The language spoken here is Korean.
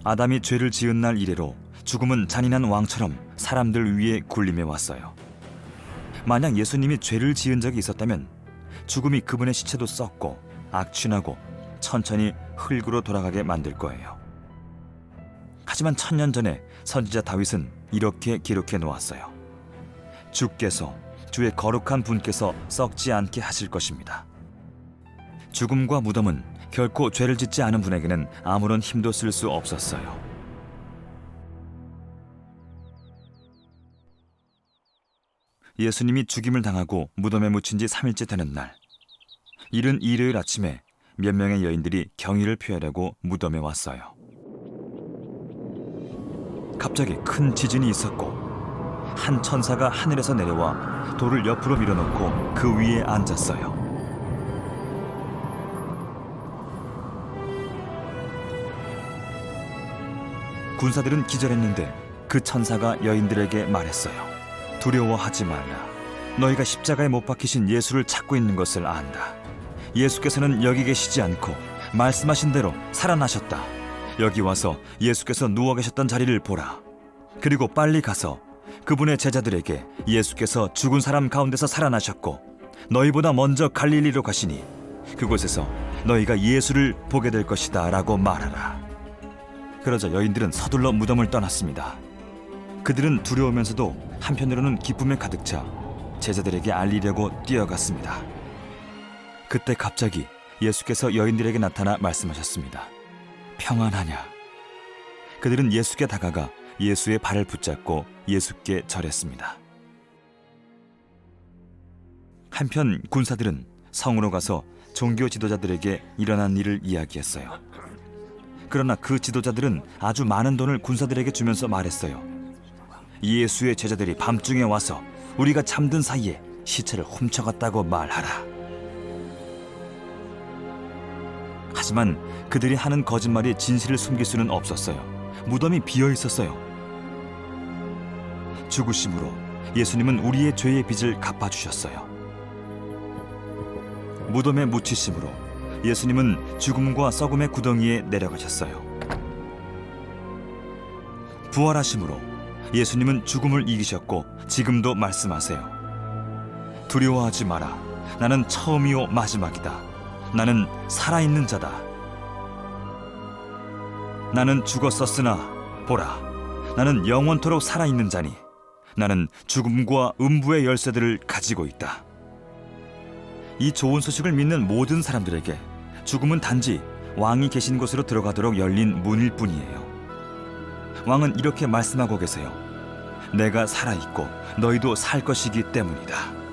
아담이 죄를 지은 날 이래로 죽음은 잔인한 왕처럼 사람들 위에 군림해 왔어요. 만약 예수님이 죄를 지은 적이 있었다면 죽음이 그분의 시체도 썩고 악취나고 천천히 흙으로 돌아가게 만들 거예요. 하지만 1000년 전에 선지자 다윗은 이렇게 기록해 놓았어요. 주께서 주의 거룩한 분께서 썩지 않게 하실 것입니다. 죽음과 무덤은 결코 죄를 짓지 않은 분에게는 아무런 힘도 쓸 수 없었어요. 예수님이 죽임을 당하고 무덤에 묻힌 지 3일째 되는 날, 이른 일요일 아침에 몇 명의 여인들이 경의를 표하려고 무덤에 왔어요. 갑자기 큰 지진이 있었고 한 천사가 하늘에서 내려와 돌을 옆으로 밀어놓고 그 위에 앉았어요. 군사들은 기절했는데 그 천사가 여인들에게 말했어요. 두려워하지 말라. 너희가 십자가에 못 박히신 예수를 찾고 있는 것을 안다. 예수께서는 여기 계시지 않고 말씀하신 대로 살아나셨다. 여기 와서 예수께서 누워 계셨던 자리를 보라. 그리고 빨리 가서 그분의 제자들에게 예수께서 죽은 사람 가운데서 살아나셨고 너희보다 먼저 갈릴리로 가시니 그곳에서 너희가 예수를 보게 될 것이다 라고 말하라. 그러자 여인들은 서둘러 무덤을 떠났습니다. 그들은 두려우면서도 한편으로는 기쁨에 가득 차 제자들에게 알리려고 뛰어갔습니다. 그때 갑자기 예수께서 여인들에게 나타나 말씀하셨습니다. 평안하냐? 그들은 예수께 다가가 예수의 발을 붙잡고 예수께 절했습니다. 한편 군사들은 성으로 가서 종교 지도자들에게 일어난 일을 이야기했어요. 그러나 그 지도자들은 아주 많은 돈을 군사들에게 주면서 말했어요. 예수의 제자들이 밤중에 와서 우리가 잠든 사이에 시체를 훔쳐갔다고 말하라. 하지만 그들이 하는 거짓말이 진실을 숨길 수는 없었어요. 무덤이 비어 있었어요. 죽으심으로 예수님은 우리의 죄의 빚을 갚아주셨어요. 무덤에 묻히심으로 예수님은 죽음과 썩음의 구덩이에 내려가셨어요. 부활하심으로 예수님은 죽음을 이기셨고 지금도 말씀하세요. 두려워하지 마라. 나는 처음이요 마지막이다. 나는 살아있는 자다. 나는 죽었었으나 보라, 나는 영원토록 살아있는 자니 나는 죽음과 음부의 열쇠들을 가지고 있다. 이 좋은 소식을 믿는 모든 사람들에게 죽음은 단지 왕이 계신 곳으로 들어가도록 열린 문일 뿐이에요. 왕은 이렇게 말씀하고 계세요. 내가 살아있고 너희도 살 것이기 때문이다.